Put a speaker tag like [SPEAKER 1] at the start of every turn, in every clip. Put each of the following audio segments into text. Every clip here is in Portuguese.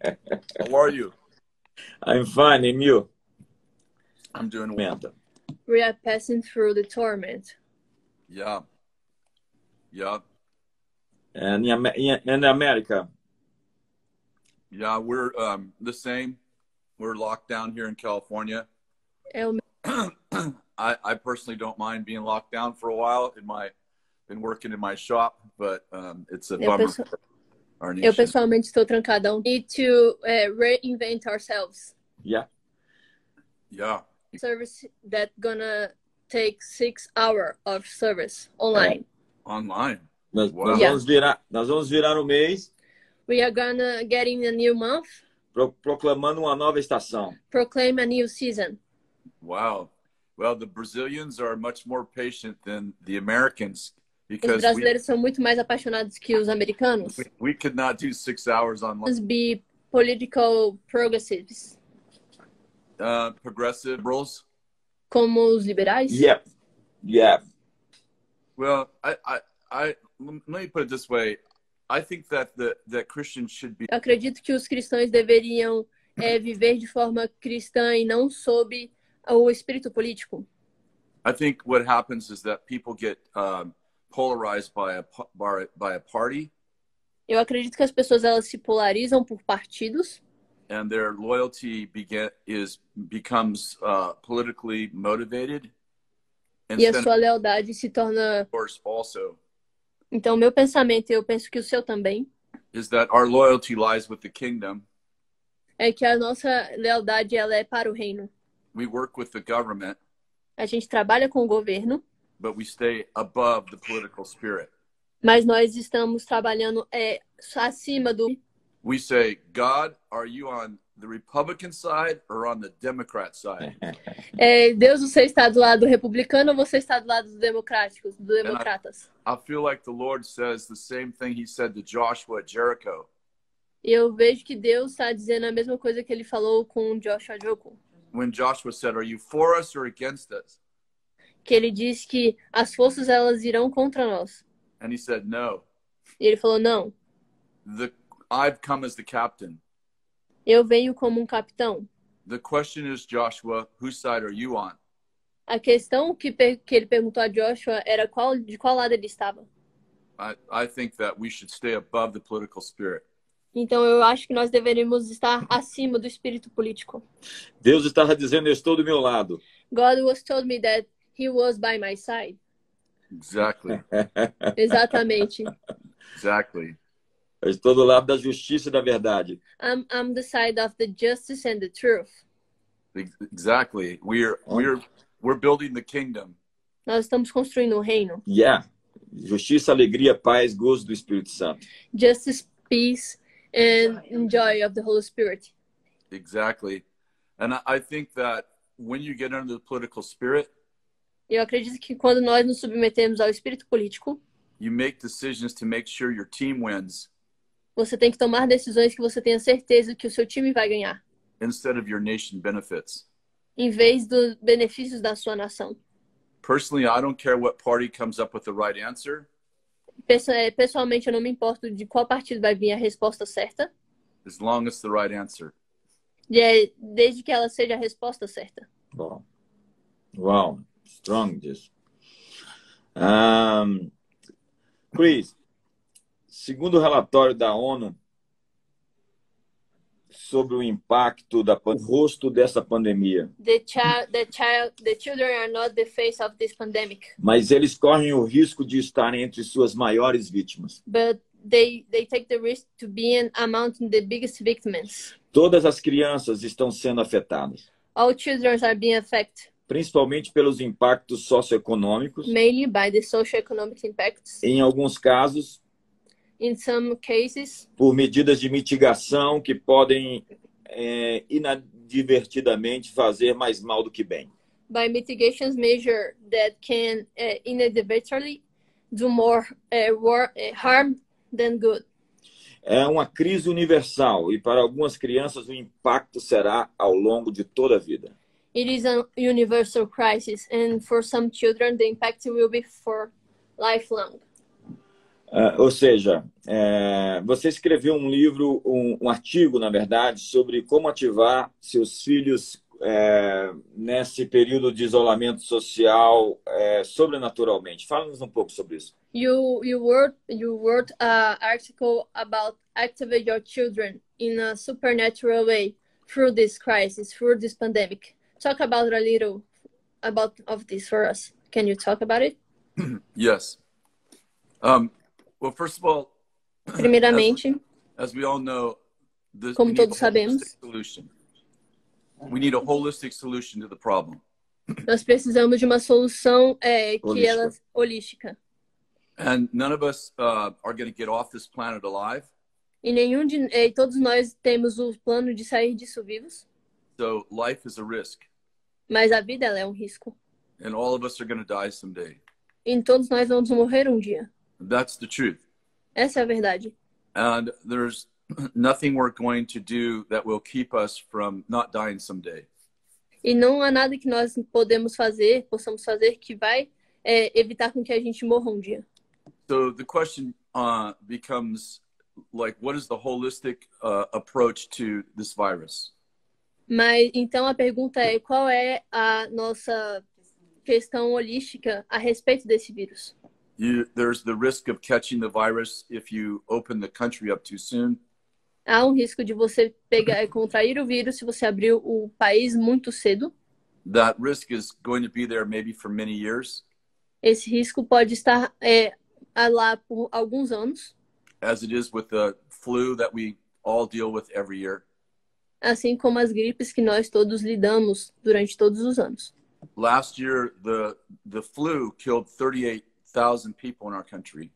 [SPEAKER 1] How are you?
[SPEAKER 2] I'm fine, and you?
[SPEAKER 1] I'm doing well.
[SPEAKER 3] We are passing through the torment.
[SPEAKER 1] Yeah. Yeah.
[SPEAKER 2] And in America?
[SPEAKER 1] Yeah, we're the same. We're locked down here in California. I personally don't mind being locked down for a while. Been working in my shop, but it's a bummer for our nation.
[SPEAKER 3] Eu pessoalmente estou trancadão. Need to reinvent ourselves.
[SPEAKER 2] Yeah.
[SPEAKER 1] Yeah.
[SPEAKER 3] Service that gonna take 6 hours of service online.
[SPEAKER 1] Online.
[SPEAKER 2] Nós vamos virar o mês.
[SPEAKER 3] We are gonna get in a new month.
[SPEAKER 2] Proclamando uma nova estação.
[SPEAKER 3] Proclaim a new season.
[SPEAKER 1] Wow. Well, the Brazilians are much more patient than the Americans because
[SPEAKER 3] os brasileiros são muito mais apaixonados que os americanos.
[SPEAKER 1] We could not do 6 hours online.
[SPEAKER 3] Let's be political progressives.
[SPEAKER 1] Progressive liberals.
[SPEAKER 3] Como os liberais?
[SPEAKER 2] Yep. Yeah.
[SPEAKER 1] Well, let me put it this way. I think that Christians should be.
[SPEAKER 3] Eu acredito que os cristãos deveriam viver de forma cristã e não sob o espírito político.
[SPEAKER 1] I think what happens is that people get polarized by a party.
[SPEAKER 3] Eu acredito que as pessoas elas se polarizam por partidos.
[SPEAKER 1] And their loyalty becomes politically motivated.
[SPEAKER 3] E a sua lealdade se torna.
[SPEAKER 1] Also.
[SPEAKER 3] Então, meu pensamento, eu penso que o seu também,
[SPEAKER 1] is that our loyalty lies with the kingdom.
[SPEAKER 3] É que a nossa lealdade ela é para o reino.
[SPEAKER 1] We work with the government.
[SPEAKER 3] A gente trabalha com o governo.
[SPEAKER 1] But we stay above the political spirit.
[SPEAKER 3] Mas nós estamos trabalhando acima do.
[SPEAKER 1] We say, God, are you on the Republican side or on the Democrat side?
[SPEAKER 3] Deus, você está do lado republicano ou você está do lado dos democráticos, dos democratas?
[SPEAKER 1] I feel like the Lord says the same thing he said to Joshua at Jericho.
[SPEAKER 3] Eu vejo que Deus está dizendo a mesma coisa que ele falou com Joshua Jericho.
[SPEAKER 1] When Joshua said, are you for us or against us?
[SPEAKER 3] Que ele disse que as forças elas irão contra nós.
[SPEAKER 1] And he said, no.
[SPEAKER 3] E ele falou, não.
[SPEAKER 1] I've come as the captain.
[SPEAKER 3] Eu venho como um capitão.
[SPEAKER 1] The question is, Joshua, whose side are you on?
[SPEAKER 3] A questão que ele perguntou a Joshua era de qual lado ele estava.
[SPEAKER 1] I think that we should stay above the political spirit.
[SPEAKER 3] Então eu acho que nós deveríamos estar acima do espírito político.
[SPEAKER 2] Deus estava dizendo, eu estou do meu lado.
[SPEAKER 3] God was told me that he was by my side.
[SPEAKER 1] Exactly.
[SPEAKER 3] Exatamente.
[SPEAKER 1] Exactly.
[SPEAKER 2] Eu estou do lado da justiça e da verdade.
[SPEAKER 3] I'm the side of the justice and the truth.
[SPEAKER 1] Exactly. We're building the kingdom.
[SPEAKER 3] Nós estamos construindo um reino.
[SPEAKER 2] Yeah. Justiça, alegria, paz, gozo do Espírito Santo.
[SPEAKER 3] Justice, peace and joy of the Holy Spirit.
[SPEAKER 1] Exactly. And I think that when you get under the political spirit,
[SPEAKER 3] eu acredito que quando nós nos submetemos ao espírito político,
[SPEAKER 1] you make decisions to make sure your team wins.
[SPEAKER 3] Você tem que tomar decisões que você tenha certeza que o seu time vai ganhar.
[SPEAKER 1] Instead of your nation benefits.
[SPEAKER 3] Em vez dos benefícios da sua nação.
[SPEAKER 1] Personally, I don't care what party comes up with the right answer.
[SPEAKER 3] Pessoalmente, eu não me importo de qual partido vai vir a resposta certa.
[SPEAKER 1] As long as the right answer.
[SPEAKER 3] Desde que ela seja a resposta certa.
[SPEAKER 2] Bom. Wow. Strong this. Chris, segundo o relatório da ONU sobre o impacto do rosto dessa pandemia.
[SPEAKER 3] The children are not the face of this pandemic.
[SPEAKER 2] Mas eles correm o risco de estarem entre suas maiores vítimas.
[SPEAKER 3] But they take the risk to be among the biggest victims.
[SPEAKER 2] Todas as crianças estão sendo afetadas.
[SPEAKER 3] All children are being affected.
[SPEAKER 2] Principalmente pelos impactos socioeconômicos.
[SPEAKER 3] Mainly by the socioeconomic impacts.
[SPEAKER 2] Em alguns casos,
[SPEAKER 3] in some cases,
[SPEAKER 2] por medidas de mitigação que podem inadvertidamente fazer mais mal do que bem.
[SPEAKER 3] By mitigation measures that can inadvertently do more harm than good.
[SPEAKER 2] É uma crise universal e para algumas crianças o impacto será ao longo de toda a vida.
[SPEAKER 3] It is a universal crisis and for some children the impact will be for lifelong.
[SPEAKER 2] Ou seja, você escreveu um livro, um artigo, na verdade, sobre como ativar seus filhos nesse período de isolamento social sobrenaturalmente. Fala-nos um pouco sobre isso.
[SPEAKER 3] You wrote an article about activate your children in a supernatural way through this crisis, through this pandemic. Talk about a little about of this for us. Can you talk about it?
[SPEAKER 1] Yes. Well, first of all,
[SPEAKER 3] primeiramente,
[SPEAKER 1] as we all know,
[SPEAKER 3] como todos sabemos,
[SPEAKER 1] we need a holistic solution to the problem.
[SPEAKER 3] Nós precisamos de uma solução holística.
[SPEAKER 1] And none of us are going to get off this planet alive.
[SPEAKER 3] E todos nós temos o plano de sair disso vivos.
[SPEAKER 1] So life is a risk.
[SPEAKER 3] Mas a vida ela é um risco.
[SPEAKER 1] And all of us are going to die someday.
[SPEAKER 3] E todos nós vamos morrer um dia.
[SPEAKER 1] That's the truth.
[SPEAKER 3] Essa é a verdade.
[SPEAKER 1] And there's nothing we're going to do that will keep us from not dying someday.
[SPEAKER 3] E não há nada que nós possamos fazer que vai evitar com que a gente morra um dia.
[SPEAKER 1] So the question becomes like, what is the holistic approach to this virus?
[SPEAKER 3] Mas então a pergunta é, qual é a nossa questão holística a respeito desse vírus?
[SPEAKER 1] There's the risk of catching the virus if you open the country up too soon.
[SPEAKER 3] Há um risco de você contrair o vírus se você abrir o país muito cedo.
[SPEAKER 1] That risk is going to be there maybe for many years.
[SPEAKER 3] Esse risco pode estar lá por alguns anos.
[SPEAKER 1] As it is with the flu that we all deal with every year.
[SPEAKER 3] Assim como as gripes que nós todos lidamos durante todos os anos.
[SPEAKER 1] Last year, the flu killed 38,000 people in our country.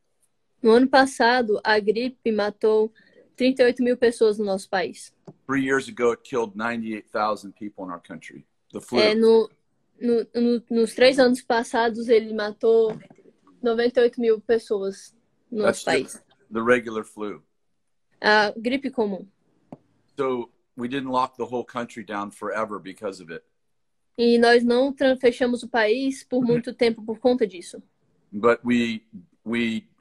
[SPEAKER 3] No ano passado, a gripe matou 38.000 pessoas no nosso país.
[SPEAKER 1] 3 years ago, it killed 98,000 people in our country. The flu.
[SPEAKER 3] Nos 3 anos passados, ele matou 98.000 pessoas no nosso país.
[SPEAKER 1] The regular flu.
[SPEAKER 3] A gripe comum.
[SPEAKER 1] So we didn't lock the whole country down forever because of it.
[SPEAKER 3] E nós não fechamos o país por muito tempo por conta disso.
[SPEAKER 1] But we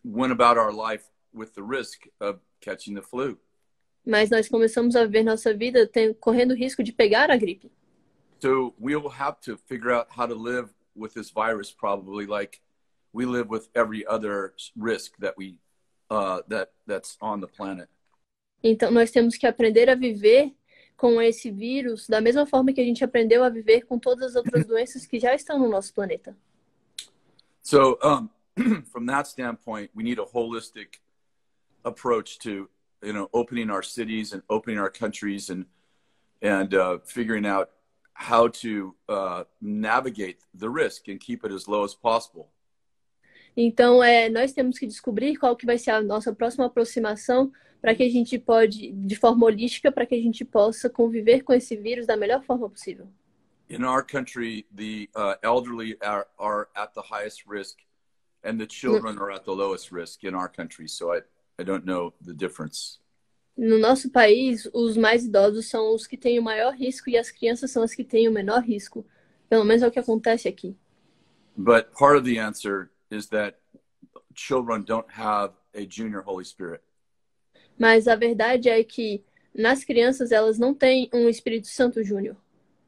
[SPEAKER 1] went about our life with the risk of catching the flu.
[SPEAKER 3] Mas nós começamos a viver nossa vida correndo o risco de pegar a gripe.
[SPEAKER 1] So we'll have to figure out how to live with this virus probably like we live with every other risk that that's on the planet.
[SPEAKER 3] Então nós temos que aprender a viver com esse vírus da mesma forma que a gente aprendeu a viver com todas as outras doenças que já estão no nosso planeta.
[SPEAKER 1] So from that standpoint, we need a holistic approach to, opening our cities and opening our countries and figuring out how to navigate the risk and keep it as low as possible.
[SPEAKER 3] Então, nós temos que descobrir qual que vai ser a nossa próxima aproximação para que a gente de forma holística, para que a gente possa conviver com esse vírus da melhor forma possível.
[SPEAKER 1] In our country, the elderly are at the highest risk and the children are at the lowest risk in our country. So I don't know the difference.
[SPEAKER 3] No nosso país, os mais idosos são os que têm o maior risco e as crianças são as que têm o menor risco. Pelo menos é o que acontece aqui.
[SPEAKER 1] But part of the answer is that children don't have a junior Holy Spirit.
[SPEAKER 3] Mas a verdade é que nas crianças elas não têm um Espírito Santo Júnior.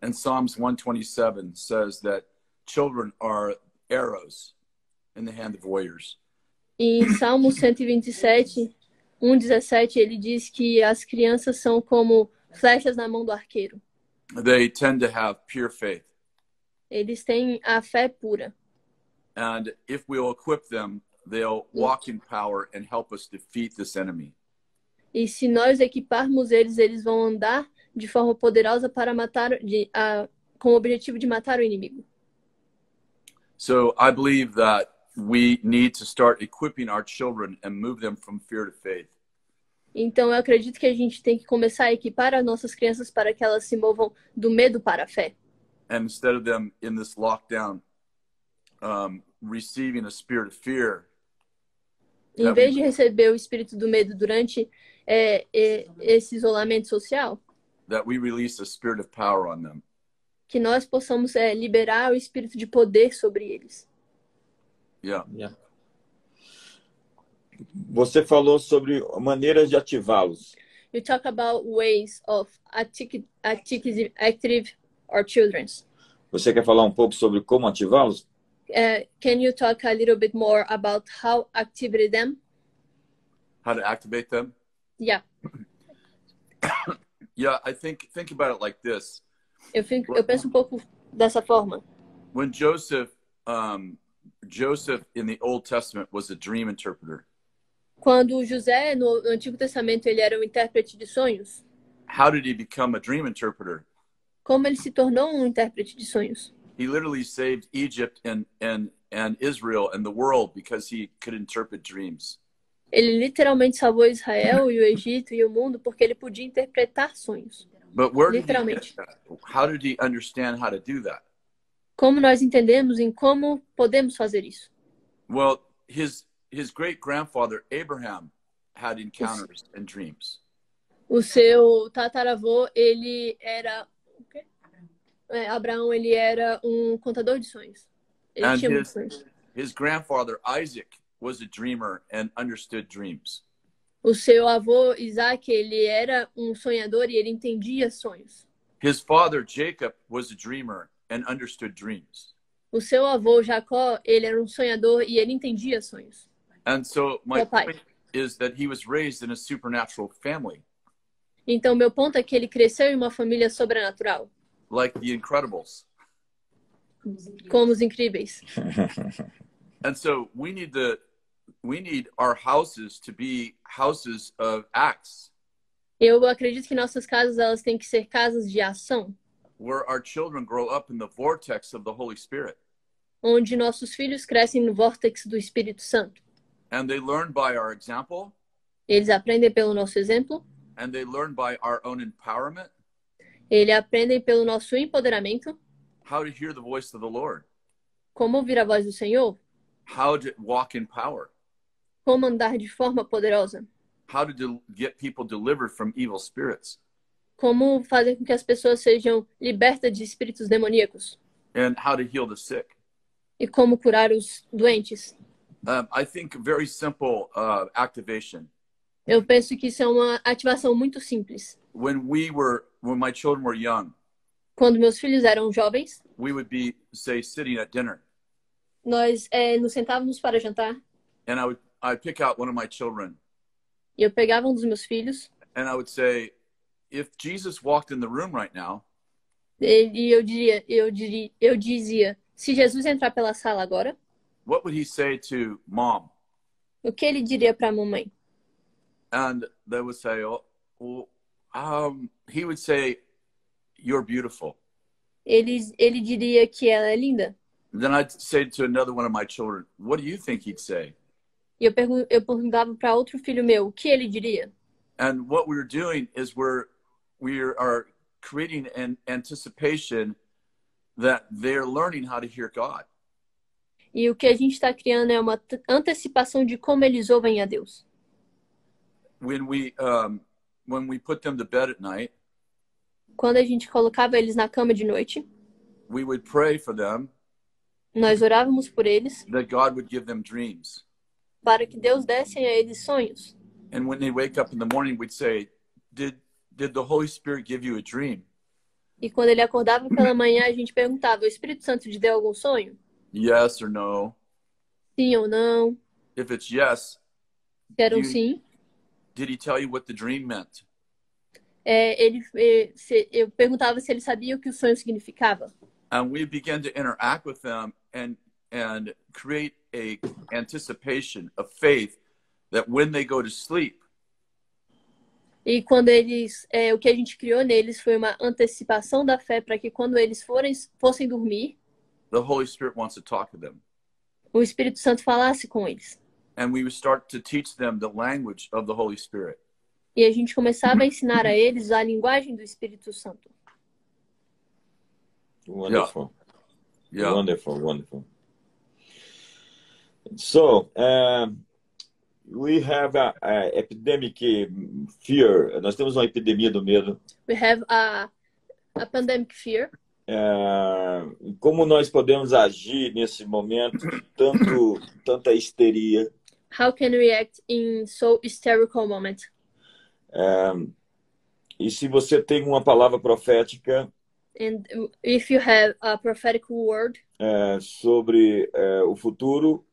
[SPEAKER 1] And Psalms 127 says that children are arrows in the hand of warriors.
[SPEAKER 3] E em Salmo 127, 1:17, ele diz que as crianças são como flechas na mão do arqueiro.
[SPEAKER 1] They tend to have pure faith.
[SPEAKER 3] Eles têm a fé pura.
[SPEAKER 1] And if we'll equip them, they'll walk in power and help us defeat this enemy.
[SPEAKER 3] E se nós equiparmos eles vão andar de forma poderosa para com o objetivo de matar o inimigo.
[SPEAKER 1] So I believe that we need to start equipping our children and move them from fear to faith.
[SPEAKER 3] Então eu acredito que a gente tem que começar a equipar as nossas crianças para que elas se movam do medo para a fé.
[SPEAKER 1] And instead of them in this lockdown receiving a spirit of fear,
[SPEAKER 3] em vez de receber o espírito do medo durante esse isolamento social,
[SPEAKER 1] that we release a spirit of power on them.
[SPEAKER 3] Que nós possamos liberar o espírito de poder sobre eles.
[SPEAKER 1] Yeah.
[SPEAKER 2] Você falou sobre maneiras de ativá-los.
[SPEAKER 3] You talk about ways of active our children's.
[SPEAKER 2] Você quer falar um pouco sobre como ativá-los?
[SPEAKER 3] Can you talk a little bit more about how activate them?
[SPEAKER 1] How to activate them?
[SPEAKER 3] Yeah.
[SPEAKER 1] Yeah, I think about it like this.
[SPEAKER 3] Eu penso um pouco dessa forma.
[SPEAKER 1] When Joseph in the Old Testament was a dream interpreter.
[SPEAKER 3] Quando José no Antigo Testamento ele era um intérprete de sonhos.
[SPEAKER 1] How did he become a dream interpreter?
[SPEAKER 3] Como ele se tornou um intérprete de sonhos?
[SPEAKER 1] He literally saved Egypt and Israel and the world because he could interpret dreams.
[SPEAKER 3] Ele literalmente salvou Israel e o Egito e o mundo porque ele podia interpretar sonhos.
[SPEAKER 1] But where did
[SPEAKER 3] Literalmente.
[SPEAKER 1] he get that? How did he understand how to do that?
[SPEAKER 3] Como nós entendemos em como podemos fazer isso?
[SPEAKER 1] Well, his great-grandfather Abraham had encounters and dreams.
[SPEAKER 3] O seu tataravô, ele era... Abraão, ele era um contador de sonhos. Ele tinha muitos sonhos.
[SPEAKER 1] His grandfather Isaac was a dreamer and understood dreams.
[SPEAKER 3] O seu avô Isaac, ele era um sonhador e ele entendia sonhos.
[SPEAKER 1] His father Jacob was a dreamer and understood dreams.
[SPEAKER 3] O seu avô Jacó, ele era um sonhador e ele entendia sonhos.
[SPEAKER 1] And so my point is that he was raised in a supernatural family.
[SPEAKER 3] Então meu ponto é que ele cresceu em uma família sobrenatural.
[SPEAKER 1] Like the Incredibles.
[SPEAKER 3] Como os Incríveis.
[SPEAKER 1] And so we need our houses to be houses of acts.
[SPEAKER 3] Eu acredito que nossas casas elas têm que ser casas de ação.
[SPEAKER 1] Where our children grow up in the vortex of the Holy Spirit.
[SPEAKER 3] Onde nossos filhos crescem no vórtex do Espírito Santo.
[SPEAKER 1] And they learn by our example.
[SPEAKER 3] Eles aprendem pelo nosso exemplo.
[SPEAKER 1] And they learn by our own empowerment.
[SPEAKER 3] Eles aprendem pelo nosso empoderamento.
[SPEAKER 1] How to hear the voice of the Lord.
[SPEAKER 3] Como ouvir a voz do Senhor.
[SPEAKER 1] How to walk in power.
[SPEAKER 3] Como andar de forma poderosa.
[SPEAKER 1] How to get people delivered from evil spirits.
[SPEAKER 3] Como fazer com que as pessoas sejam libertas de espíritos demoníacos.
[SPEAKER 1] And how to heal the sick.
[SPEAKER 3] E como curar os doentes.
[SPEAKER 1] I think very simple activation.
[SPEAKER 3] Eu penso que isso é uma ativação muito simples.
[SPEAKER 1] When my children were young.
[SPEAKER 3] Quando meus filhos eram jovens.
[SPEAKER 1] We would be, say, sitting at dinner.
[SPEAKER 3] Nós nos sentávamos para jantar.
[SPEAKER 1] And I'd pick out one of my children.
[SPEAKER 3] E eu pegava um dos meus filhos.
[SPEAKER 1] And I would say, if Jesus walked in the room right now.
[SPEAKER 3] E eu dizia, se Jesus entrar pela sala agora.
[SPEAKER 1] What would he say to mom?
[SPEAKER 3] O que ele diria para a mamãe?
[SPEAKER 1] And they would say, he would say, you're beautiful.
[SPEAKER 3] Ele diria que ela é linda.
[SPEAKER 1] Then I'd say to another one of my children, what do you think he'd say?
[SPEAKER 3] E eu perguntava para outro filho meu, o que ele diria?
[SPEAKER 1] And what we're doing is we are creating an anticipation that they're learning how to hear God.
[SPEAKER 3] E o que a gente está criando é uma antecipação de como eles ouvem a Deus.
[SPEAKER 1] When we put them to bed at night,
[SPEAKER 3] quando a gente colocava eles na cama de noite,
[SPEAKER 1] we would pray for them.
[SPEAKER 3] Nós orávamos por eles.
[SPEAKER 1] That God would give them dreams.
[SPEAKER 3] Para que Deus desse a eles sonhos.
[SPEAKER 1] And when they wake up in the morning, we'd say, did the Holy Spirit give you a dream?
[SPEAKER 3] E quando ele acordava pela manhã, a gente perguntava, o Espírito Santo te deu algum sonho?
[SPEAKER 1] Yes or no?
[SPEAKER 3] Sim ou não?
[SPEAKER 1] If it's yes,
[SPEAKER 3] era um sim.
[SPEAKER 1] Did he tell you what the dream meant?
[SPEAKER 3] Eu perguntava se ele sabia o que o sonho significava.
[SPEAKER 1] And we began to interact with them and create a anticipation of faith that when they go to sleep.
[SPEAKER 3] E quando o que a gente criou neles foi uma antecipação da fé para que quando eles fossem dormir,
[SPEAKER 1] the Holy Spirit wants to talk to them.
[SPEAKER 3] O Espírito Santo falasse com eles.
[SPEAKER 1] And we would start to teach them the language of the Holy Spirit.
[SPEAKER 3] E a gente começava a ensinar a eles a linguagem do Espírito Santo.
[SPEAKER 2] Wonderful.
[SPEAKER 1] Yeah.
[SPEAKER 2] Wonderful. So, we have a epidemic fear. Nós temos uma epidemia do medo.
[SPEAKER 3] We have a pandemic fear.
[SPEAKER 2] Como nós podemos agir nesse momento de tanta histeria?
[SPEAKER 3] How can we act in so hysterical moment?
[SPEAKER 2] E se você tem uma palavra profética
[SPEAKER 3] And if you have a prophetic word
[SPEAKER 2] sobre o futuro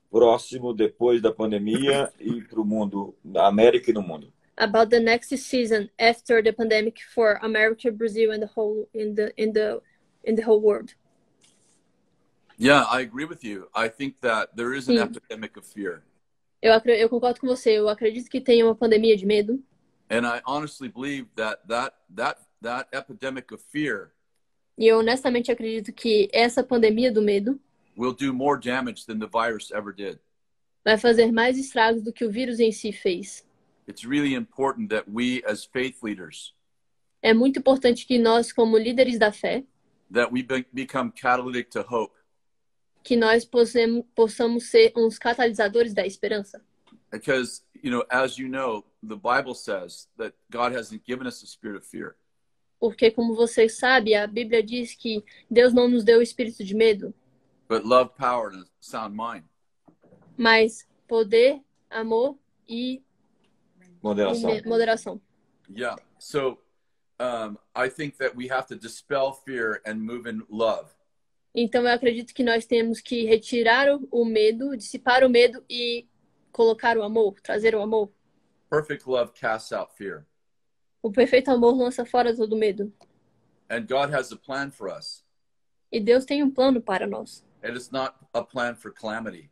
[SPEAKER 2] próximo depois da pandemia e para o mundo, na América e no mundo.
[SPEAKER 3] about the next season after the pandemic for America, Brazil, and the whole in the whole world.
[SPEAKER 1] Yeah, I agree with you. I think that there is an
[SPEAKER 3] Sim.
[SPEAKER 1] epidemic of fear.
[SPEAKER 3] Eu concordo com você. Eu acredito que tem uma pandemia de medo.
[SPEAKER 1] And I honestly believe that epidemic of fear
[SPEAKER 3] E eu honestamente acredito que essa pandemia do medo
[SPEAKER 1] will do more damage than the virus ever did.
[SPEAKER 3] vai fazer mais estragos do que o vírus em si fez.
[SPEAKER 1] It's really important that we as faith leaders,
[SPEAKER 3] É muito importante que nós, como líderes da fé,
[SPEAKER 1] that we become catalytic to hope.
[SPEAKER 3] que nós possamos ser uns catalisadores da esperança.
[SPEAKER 1] Because, as you know, the Bible says that God hasn't given us a spirit of fear,
[SPEAKER 3] Porque, como você sabe, a Bíblia diz que Deus não nos deu o espírito de medo,
[SPEAKER 1] but love, power, and a sound mind.
[SPEAKER 3] mas poder, amor e
[SPEAKER 2] Moderação.
[SPEAKER 3] moderação.
[SPEAKER 1] Yeah. So I think that we have to dispel fear and move in love.
[SPEAKER 3] Então, eu acredito que nós temos que retirar o medo, dissipar o medo e colocar o amor, trazer o amor.
[SPEAKER 1] Perfect love casts out fear.
[SPEAKER 3] O perfeito amor lança fora todo medo.
[SPEAKER 1] And God has a plan for us.
[SPEAKER 3] E Deus tem um plano para nós.
[SPEAKER 1] And it's not a plan for calamity,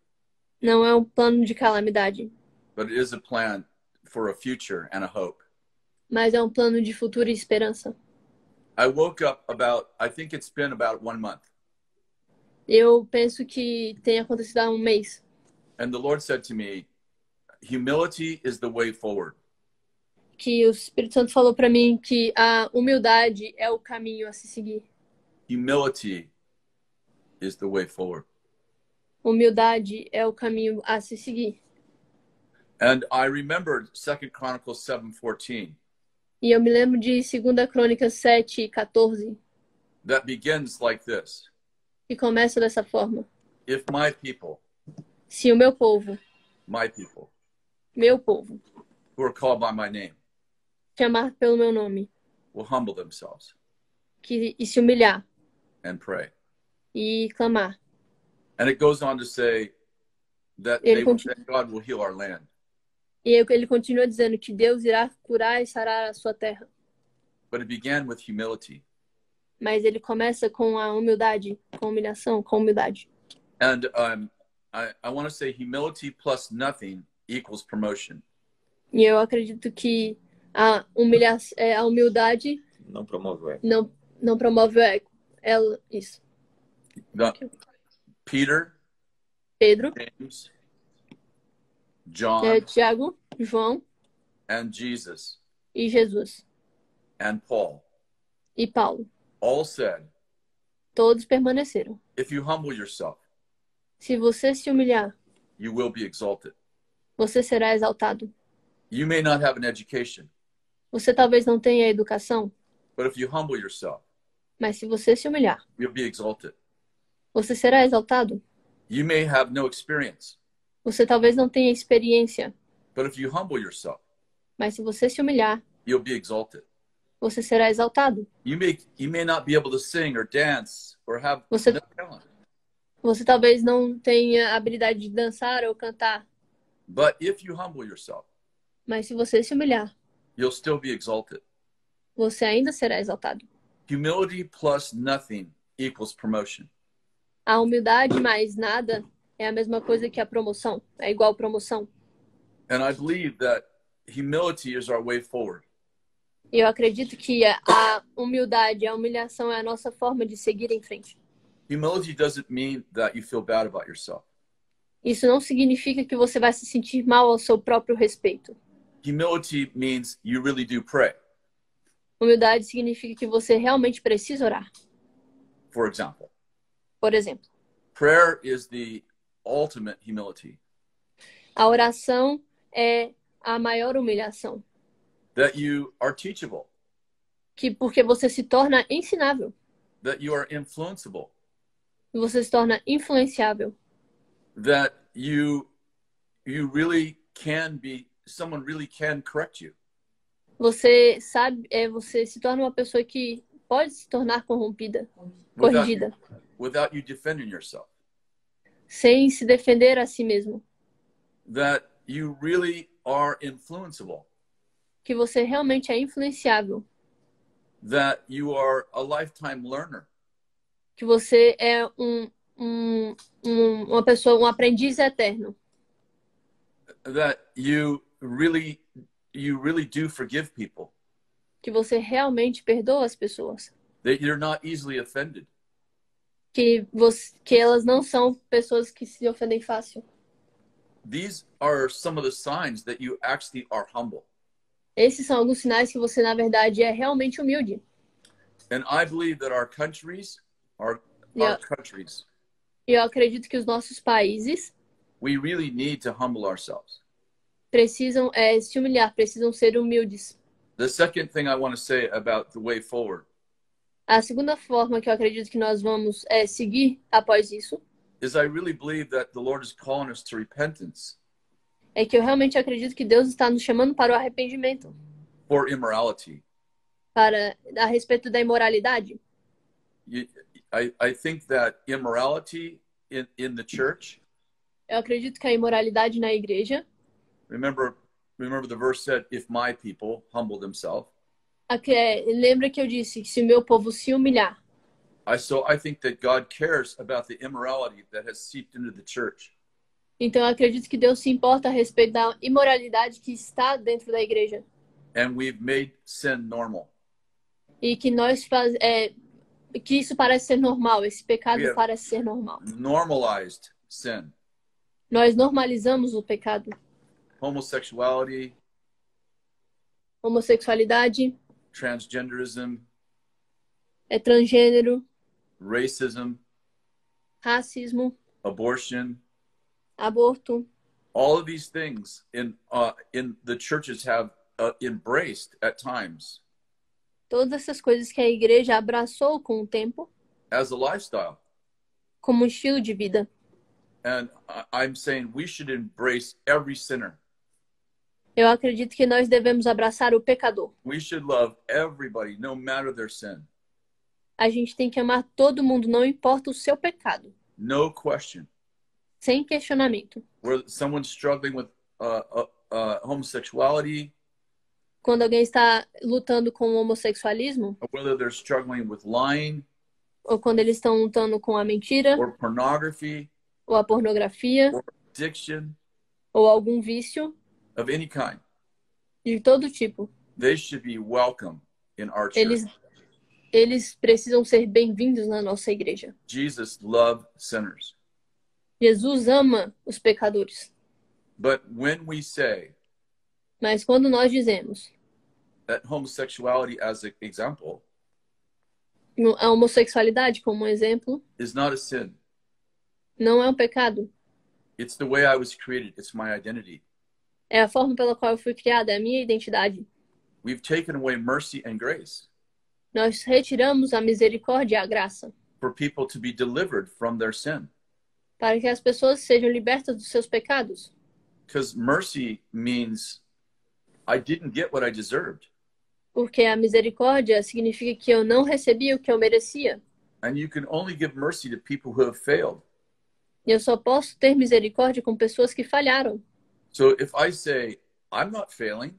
[SPEAKER 3] Não é um plano de calamidade,
[SPEAKER 1] but it is a plan for a future and a hope.
[SPEAKER 3] mas é um plano de futuro e esperança.
[SPEAKER 1] I woke up I think it's been about 1 month.
[SPEAKER 3] Eu penso que tem acontecido há um mês.
[SPEAKER 1] And the Lord said to me, humility is the way forward.
[SPEAKER 3] Que o Espírito Santo falou para mim que a humildade é o caminho a se seguir.
[SPEAKER 1] Humility is the way forward.
[SPEAKER 3] Humildade é o caminho a se seguir.
[SPEAKER 1] And I remembered 2 Chronicles 7:14.
[SPEAKER 3] E eu me lembro de 2 Crônicas 7:14,
[SPEAKER 1] That begins like this.
[SPEAKER 3] que começa dessa forma.
[SPEAKER 1] If my people,
[SPEAKER 3] Se o meu povo,
[SPEAKER 1] who are called by my name,
[SPEAKER 3] chamar pelo meu nome,
[SPEAKER 1] will humble themselves
[SPEAKER 3] e se humilhar
[SPEAKER 1] and pray.
[SPEAKER 3] e clamar.
[SPEAKER 1] And it goes on to say that God will heal our land.
[SPEAKER 3] E ele continua dizendo que Deus irá curar e sarar a sua terra.
[SPEAKER 1] But it began with humility.
[SPEAKER 3] Mas ele começa com a humildade, com humilhação, com humildade.
[SPEAKER 1] And I want to say humility plus nothing equals promotion.
[SPEAKER 3] E eu acredito que a humildade
[SPEAKER 2] Não promove o ego.
[SPEAKER 3] não promove o ego. Isso.
[SPEAKER 1] Peter,
[SPEAKER 3] Pedro,
[SPEAKER 1] James, John,
[SPEAKER 3] Tiago, João
[SPEAKER 1] and Jesus,
[SPEAKER 3] e Jesus
[SPEAKER 1] and Paul
[SPEAKER 3] e Paulo.
[SPEAKER 1] all said,
[SPEAKER 3] Todos permaneceram.
[SPEAKER 1] if you humble yourself,
[SPEAKER 3] Se você se humilhar,
[SPEAKER 1] you will be exalted.
[SPEAKER 3] você será exaltado.
[SPEAKER 1] You may not have an education,
[SPEAKER 3] Você talvez não tenha educação,
[SPEAKER 1] but if you humble yourself,
[SPEAKER 3] mas se você se humilhar,
[SPEAKER 1] you'll be exalted.
[SPEAKER 3] você será exaltado.
[SPEAKER 1] You may have no experience,
[SPEAKER 3] Você talvez não tenha experiência,
[SPEAKER 1] but if you humble yourself,
[SPEAKER 3] mas se você se humilhar,
[SPEAKER 1] you'll be exalted.
[SPEAKER 3] você será exaltado.
[SPEAKER 1] You may not be able to sing or dance or have
[SPEAKER 3] Você-
[SPEAKER 1] no talent,
[SPEAKER 3] Você talvez não tenha habilidade de dançar ou cantar,
[SPEAKER 1] but if you humble yourself,
[SPEAKER 3] mas se você se humilhar,
[SPEAKER 1] you'll still be exalted.
[SPEAKER 3] você ainda será exaltado.
[SPEAKER 1] Humility plus nothing equals promotion.
[SPEAKER 3] A humildade mais nada é a mesma coisa que a promoção, é igual promoção.
[SPEAKER 1] And I believe that humility is our way forward.
[SPEAKER 3] E eu acredito que a humildade, a humilhação é a nossa forma de seguir em frente.
[SPEAKER 1] Humility doesn't mean that you feel bad about yourself.
[SPEAKER 3] Isso não significa que você vai se sentir mal ao seu próprio respeito.
[SPEAKER 1] Humility means you really do pray.
[SPEAKER 3] Humildade significa que você realmente precisa orar.
[SPEAKER 1] For example,
[SPEAKER 3] Por exemplo,
[SPEAKER 1] prayer is the ultimate humility.
[SPEAKER 3] a oração é a maior humilhação,
[SPEAKER 1] That you are teachable,
[SPEAKER 3] porque você se torna ensinável,
[SPEAKER 1] that you are influenceable,
[SPEAKER 3] você se torna influenciável,
[SPEAKER 1] that you someone really can correct you.
[SPEAKER 3] Você sabe, você se torna uma pessoa que pode se tornar corrompida, corrigida,
[SPEAKER 1] without you defending yourself.
[SPEAKER 3] sem se defender a si mesmo.
[SPEAKER 1] That you really are influenceable.
[SPEAKER 3] Que você realmente é influenciável.
[SPEAKER 1] That you are a lifetime learner.
[SPEAKER 3] Que você é uma pessoa, um aprendiz eterno.
[SPEAKER 1] That you really do forgive people.
[SPEAKER 3] Que você realmente perdoa as pessoas.
[SPEAKER 1] That you're not easily offended.
[SPEAKER 3] Que elas não são pessoas que se ofendem fácil.
[SPEAKER 1] These are some of the signs that you actually are humble.
[SPEAKER 3] Esses são alguns sinais que você, na verdade, é realmente humilde.
[SPEAKER 1] And I believe that our countries,
[SPEAKER 3] E eu acredito que os nossos países
[SPEAKER 1] we really need to humble ourselves.
[SPEAKER 3] Precisam se humilhar, precisam ser humildes.
[SPEAKER 1] The second thing I want to say about the way forward.
[SPEAKER 3] A segunda forma que eu acredito que nós vamos seguir após isso
[SPEAKER 1] is I really believe that the Lord is calling us to repentance.
[SPEAKER 3] É que eu realmente acredito que Deus está nos chamando para o arrependimento.
[SPEAKER 1] For immorality.
[SPEAKER 3] A respeito da imoralidade.
[SPEAKER 1] I think that immorality in the church.
[SPEAKER 3] Eu acredito que a imoralidade na igreja.
[SPEAKER 1] Remember the verse said, if my people humble themselves.
[SPEAKER 3] Lembra que eu disse que se o meu povo se humilhar.
[SPEAKER 1] So I think that God cares about the immorality that has seeped into the church.
[SPEAKER 3] Então eu acredito que Deus se importa a respeito da imoralidade que está dentro da igreja.
[SPEAKER 1] And we've made sin normal.
[SPEAKER 3] E que que isso parece ser normal, esse pecado parece ser normal.
[SPEAKER 1] Normalized sin.
[SPEAKER 3] Nós normalizamos o pecado. Homossexualidade.
[SPEAKER 1] Transgenderism.
[SPEAKER 3] Transgênero.
[SPEAKER 1] Racism.
[SPEAKER 3] Racismo.
[SPEAKER 1] Abortion.
[SPEAKER 3] Aborto.
[SPEAKER 1] All of these things in the churches have embraced at times.
[SPEAKER 3] Todas essas coisas que a igreja abraçou com o tempo.
[SPEAKER 1] As a lifestyle.
[SPEAKER 3] Como um estilo de vida.
[SPEAKER 1] And I'm saying we should embrace every sinner.
[SPEAKER 3] Eu acredito que nós devemos abraçar o pecador.
[SPEAKER 1] We should love everybody, no matter their sin.
[SPEAKER 3] A gente tem que amar todo mundo, não importa o seu pecado.
[SPEAKER 1] No question.
[SPEAKER 3] Sem questionamento.
[SPEAKER 1] Where someone's struggling with homosexuality.
[SPEAKER 3] Quando alguém está lutando com o homossexualismo.
[SPEAKER 1] Or whether they're struggling with lying.
[SPEAKER 3] Ou quando eles estão lutando com a mentira.
[SPEAKER 1] Or pornography.
[SPEAKER 3] Ou a pornografia.
[SPEAKER 1] Or addiction.
[SPEAKER 3] Ou algum vício.
[SPEAKER 1] Of any kind.
[SPEAKER 3] De todo tipo.
[SPEAKER 1] They should be welcome in our church.
[SPEAKER 3] Eles precisam ser bem-vindos na nossa igreja.
[SPEAKER 1] Jesus loved sinners.
[SPEAKER 3] Jesus ama os pecadores.
[SPEAKER 1] But when we say
[SPEAKER 3] Mas quando nós dizemos
[SPEAKER 1] that homosexuality as an example,
[SPEAKER 3] a homossexualidade como um exemplo,
[SPEAKER 1] is not a sin.
[SPEAKER 3] Não é um pecado.
[SPEAKER 1] It's the way I was created. It's my identity.
[SPEAKER 3] É a forma pela qual eu fui criada, é a minha identidade.
[SPEAKER 1] We've taken away mercy and grace.
[SPEAKER 3] Nós retiramos a misericórdia e a graça.
[SPEAKER 1] For people to be delivered from their sin.
[SPEAKER 3] Para que as pessoas sejam libertas dos seus pecados.
[SPEAKER 1] Because mercy means I didn't get what I deserved.
[SPEAKER 3] Porque a misericórdia significa que eu não recebi o que eu merecia.
[SPEAKER 1] And you can only give mercy to people who have failed.
[SPEAKER 3] E eu só posso ter misericórdia com pessoas que falharam.
[SPEAKER 1] So if I say I'm not failing,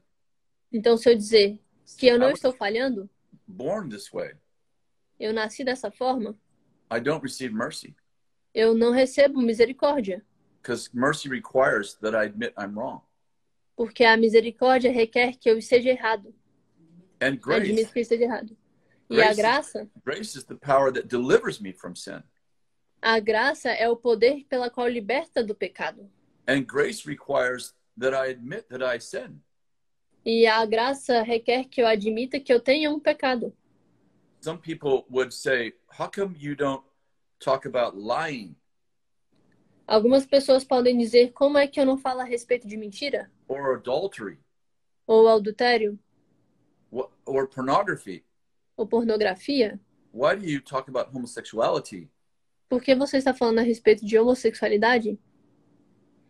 [SPEAKER 3] então se eu dizer que eu não estou falhando,
[SPEAKER 1] born this way,
[SPEAKER 3] eu nasci dessa forma,
[SPEAKER 1] I don't receive mercy.
[SPEAKER 3] Eu não recebo misericórdia.
[SPEAKER 1] Because mercy requires that I admit I'm wrong.
[SPEAKER 3] Porque a misericórdia requer que eu esteja errado.
[SPEAKER 1] And grace,
[SPEAKER 3] admito que eu esteja errado. E a graça
[SPEAKER 1] is the power that delivers me from sin.
[SPEAKER 3] A graça é o poder pela qual liberta do pecado.
[SPEAKER 1] And grace requires that I admit that I sin.
[SPEAKER 3] E a graça requer que eu admita que eu tenha um pecado.
[SPEAKER 1] Some people would say, how come you don't talk about lying?
[SPEAKER 3] Algumas pessoas podem dizer, como é que eu não falo a respeito de mentira?
[SPEAKER 1] Or adultery.
[SPEAKER 3] Ou adultério?
[SPEAKER 1] Or pornography.
[SPEAKER 3] Ou pornografia?
[SPEAKER 1] Why do you talk about homosexuality?
[SPEAKER 3] Por que você está falando a respeito de homossexualidade?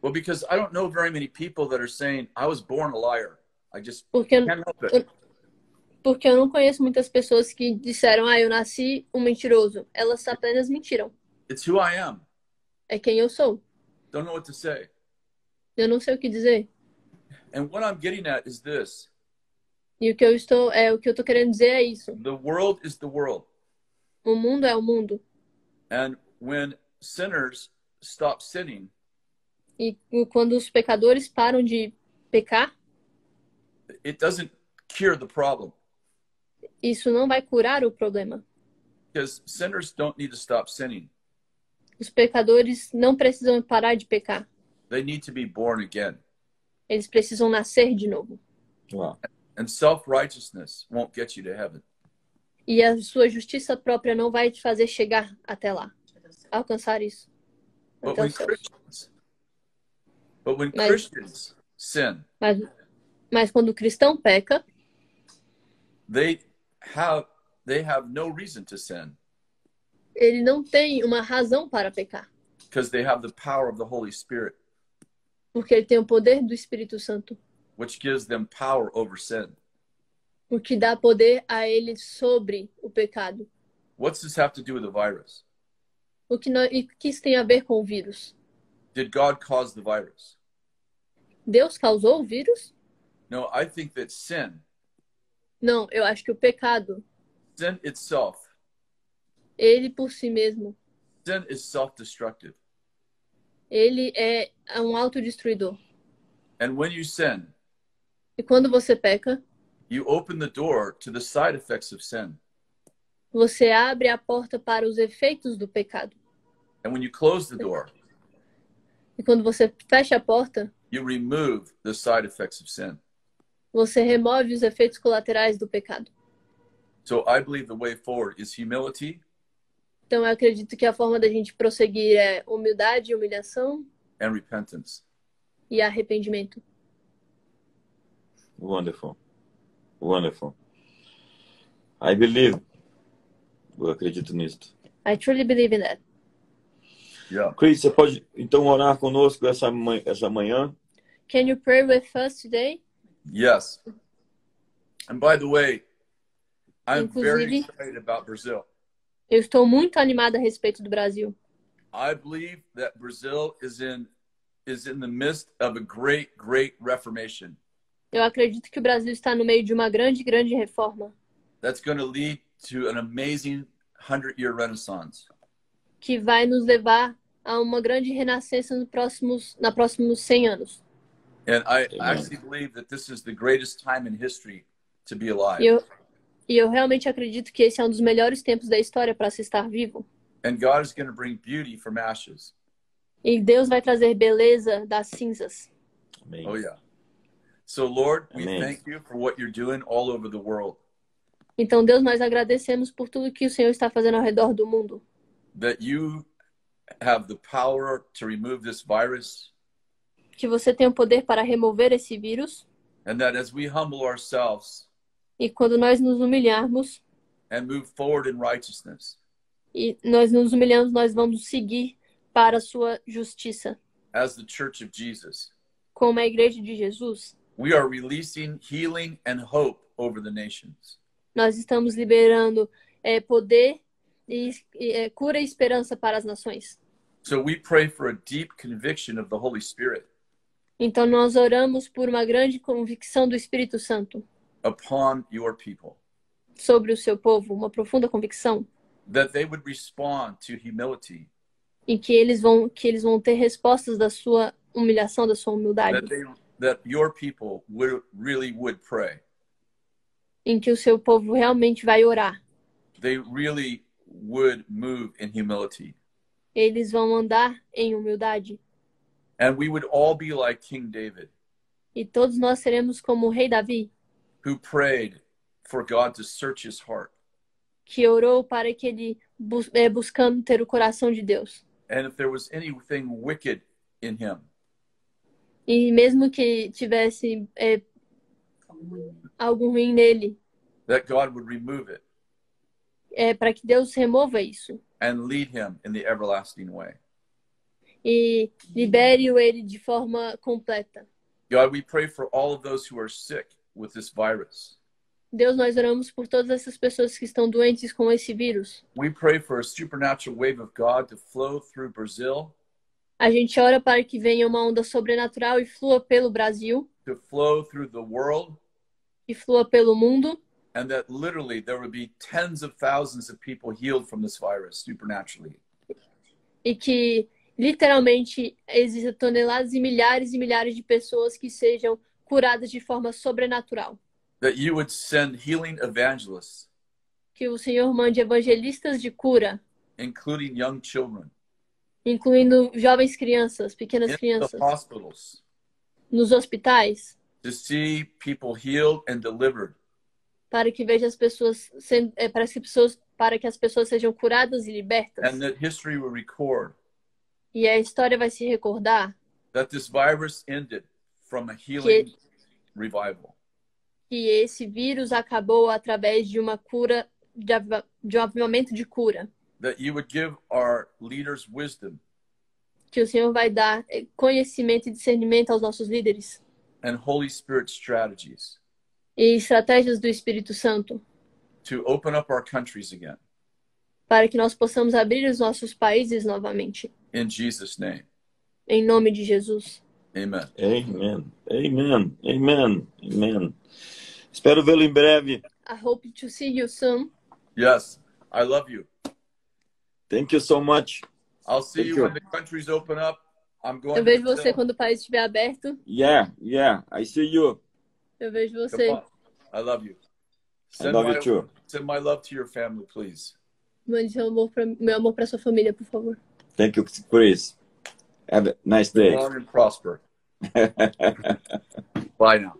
[SPEAKER 1] Well, because I don't know very many people that are saying, I was born a liar. I just
[SPEAKER 3] Porque
[SPEAKER 1] can't help it.
[SPEAKER 3] porque eu não conheço muitas pessoas que disseram, eu nasci um mentiroso. Elas apenas mentiram.
[SPEAKER 1] It's who I am.
[SPEAKER 3] É quem eu sou.
[SPEAKER 1] Don't know what to say.
[SPEAKER 3] Eu não sei o que dizer.
[SPEAKER 1] And what I'm getting at is this.
[SPEAKER 3] E o que eu estou querendo dizer é isso.
[SPEAKER 1] The world is the world.
[SPEAKER 3] O mundo é o mundo.
[SPEAKER 1] And when sinners stop sinning,
[SPEAKER 3] E quando os pecadores param de pecar,
[SPEAKER 1] it doesn't cure the problem.
[SPEAKER 3] isso não vai curar o problema.
[SPEAKER 1] Because sinners don't need to stop sinning.
[SPEAKER 3] Os pecadores não precisam parar de pecar.
[SPEAKER 1] They need to be born again.
[SPEAKER 3] Eles precisam nascer de novo.
[SPEAKER 2] Uau.
[SPEAKER 1] And self-righteousness won't get you to heaven.
[SPEAKER 3] E a sua justiça própria não vai te fazer chegar até lá. Alcançar isso.
[SPEAKER 1] But
[SPEAKER 3] Até
[SPEAKER 1] when
[SPEAKER 3] os céus.
[SPEAKER 1] Christians sin,
[SPEAKER 3] Mas quando o cristão peca,
[SPEAKER 1] they have no reason to sin
[SPEAKER 3] ele não tem uma razão para pecar.
[SPEAKER 1] because they have the power of the Holy Spirit,
[SPEAKER 3] Porque ele tem o poder do Espírito Santo.
[SPEAKER 1] which gives them power over sin.
[SPEAKER 3] O que dá poder a ele sobre o pecado.
[SPEAKER 1] What's this have to do with the virus?
[SPEAKER 3] O que isso tem a ver com o vírus?
[SPEAKER 1] Did God cause the virus?
[SPEAKER 3] Deus causou o vírus?
[SPEAKER 1] No, I think that sin
[SPEAKER 3] Não, eu acho que o pecado,
[SPEAKER 1] itself,
[SPEAKER 3] ele por si mesmo,
[SPEAKER 1] sin is self-destructive.
[SPEAKER 3] ele é um autodestruidor.
[SPEAKER 1] And when you sin,
[SPEAKER 3] E quando você peca,
[SPEAKER 1] you open the door to the side effects of sin.
[SPEAKER 3] você abre a porta para os efeitos do pecado.
[SPEAKER 1] And when you close the door,
[SPEAKER 3] E quando você fecha a porta,
[SPEAKER 1] you remove the side effects of sin.
[SPEAKER 3] você remove os efeitos colaterais do pecado.
[SPEAKER 1] So I believe the way forward is humility
[SPEAKER 3] Então eu acredito que a forma da gente prosseguir é humildade, humilhação
[SPEAKER 1] and repentance.
[SPEAKER 3] e arrependimento.
[SPEAKER 2] Wonderful. Wonderful. I believe. Eu acredito nisto.
[SPEAKER 3] I truly believe in that.
[SPEAKER 1] Yeah.
[SPEAKER 2] Chris, você pode então orar conosco essa manhã?
[SPEAKER 3] Can you pray with us today?
[SPEAKER 1] Yes. And by the way, I'm very
[SPEAKER 3] Inclusive-
[SPEAKER 1] excited about Brazil.
[SPEAKER 3] Eu estou muito animada a respeito do Brasil.
[SPEAKER 1] I believe that Brazil is in the midst of a great reformation
[SPEAKER 3] Eu acredito que o Brasil está no meio de uma grande reforma
[SPEAKER 1] that's going to lead to an amazing 100-year renaissance.
[SPEAKER 3] que vai nos levar a uma grande renascença na próximos 100 anos.
[SPEAKER 1] And I
[SPEAKER 2] Amen.
[SPEAKER 1] actually believe that this is the greatest time in history to be alive.
[SPEAKER 3] E eu realmente acredito que esse é um dos melhores tempos da história para se estar vivo.
[SPEAKER 1] And God is going to bring beauty from ashes.
[SPEAKER 3] E Deus vai trazer beleza das cinzas.
[SPEAKER 2] Amém.
[SPEAKER 1] Oh, yeah. So, Lord, we
[SPEAKER 2] Amen.
[SPEAKER 1] thank you for what you're doing all over the world.
[SPEAKER 3] Então, Deus, nós agradecemos por tudo que o Senhor está fazendo ao redor do mundo.
[SPEAKER 1] That you have the power to remove this virus.
[SPEAKER 3] Que você tem o poder para remover esse vírus.
[SPEAKER 1] And that as we humble ourselves
[SPEAKER 3] E quando nós nos humilharmos,
[SPEAKER 1] and move forward in righteousness,
[SPEAKER 3] e nós nos humilhamos, nós vamos seguir para a sua justiça.
[SPEAKER 1] as the Church of Jesus,
[SPEAKER 3] Como a igreja de Jesus,
[SPEAKER 1] we are releasing healing and hope over the nations.
[SPEAKER 3] nós estamos liberando poder e cura e esperança para as nações.
[SPEAKER 1] So we pray for a deep conviction of the Holy Spirit
[SPEAKER 3] Então nós oramos por uma grande convicção do Espírito Santo
[SPEAKER 1] upon your people,
[SPEAKER 3] sobre o seu povo, uma profunda convicção,
[SPEAKER 1] that they would respond to humility,
[SPEAKER 3] em que eles vão ter respostas da sua humilhação, da sua humildade,
[SPEAKER 1] that your people would pray.
[SPEAKER 3] em que o seu povo realmente vai orar.
[SPEAKER 1] They really would move in humility.
[SPEAKER 3] Eles vão andar em humildade.
[SPEAKER 1] And we would all be like King David,
[SPEAKER 3] E todos nós seremos como o rei Davi,
[SPEAKER 1] who prayed for God to search his heart.
[SPEAKER 3] que orou para que ele buscando ter o coração de Deus.
[SPEAKER 1] And if there was anything wicked in him,
[SPEAKER 3] E mesmo que tivesse algo ruim nele,
[SPEAKER 1] that God would remove it
[SPEAKER 3] para que Deus remova isso
[SPEAKER 1] and lead him in the everlasting way.
[SPEAKER 3] e libere-o ele de forma completa.
[SPEAKER 1] God, we pray for all of those who are sick with this virus.
[SPEAKER 3] Deus, nós oramos por todas essas pessoas que estão doentes com esse vírus.
[SPEAKER 1] We pray for a supernatural wave of God to flow through Brazil,
[SPEAKER 3] A gente ora para que venha uma onda sobrenatural e flua pelo Brasil,
[SPEAKER 1] to flow through the world,
[SPEAKER 3] e flua pelo mundo,
[SPEAKER 1] and that literally there would be tens of thousands of people healed from this virus supernaturally.
[SPEAKER 3] e que literalmente existam toneladas e milhares de pessoas que sejam curadas de forma sobrenatural.
[SPEAKER 1] That you would send healing evangelists,
[SPEAKER 3] Que o Senhor mande evangelistas de cura,
[SPEAKER 1] including young children,
[SPEAKER 3] incluindo jovens crianças, pequenas
[SPEAKER 1] into the
[SPEAKER 3] crianças,
[SPEAKER 1] hospitals
[SPEAKER 3] nos hospitais,
[SPEAKER 1] to see people healed and delivered.
[SPEAKER 3] para que veja as pessoas para que as pessoas sejam curadas e libertas.
[SPEAKER 1] And that history will record
[SPEAKER 3] E a história vai se recordar
[SPEAKER 1] that this virus ended from a healing revival.
[SPEAKER 3] que esse vírus acabou através de uma cura, de um avivamento de cura.
[SPEAKER 1] That you would give our leaders wisdom
[SPEAKER 3] Que o Senhor vai dar conhecimento e discernimento aos nossos líderes
[SPEAKER 1] and Holy Spirit strategies
[SPEAKER 3] e estratégias do Espírito Santo
[SPEAKER 1] to open up our countries again.
[SPEAKER 3] para que nós possamos abrir os nossos países novamente.
[SPEAKER 1] In Jesus' name,
[SPEAKER 3] Em nome de Jesus.
[SPEAKER 1] amen.
[SPEAKER 2] Amen. Amen. Amen. Amen. Espero vê-lo em breve.
[SPEAKER 3] I hope to see you soon.
[SPEAKER 1] Yes, I love you.
[SPEAKER 2] Thank you so much.
[SPEAKER 1] I'll see
[SPEAKER 2] Thank
[SPEAKER 1] you
[SPEAKER 2] you.
[SPEAKER 1] when the countries open up. I'm going
[SPEAKER 3] Eu
[SPEAKER 1] to
[SPEAKER 3] vejo você
[SPEAKER 1] Brazil.
[SPEAKER 3] quando o país estiver aberto.
[SPEAKER 2] Yeah, I see you.
[SPEAKER 3] Eu vejo
[SPEAKER 1] Come
[SPEAKER 3] você.
[SPEAKER 1] on. I love you.
[SPEAKER 2] I love you too.
[SPEAKER 1] Send my love to your family, please.
[SPEAKER 3] Mande meu amor para sua família, por favor.
[SPEAKER 2] Thank you, Chris. Have a nice day.
[SPEAKER 1] Long and prosper. Bye now.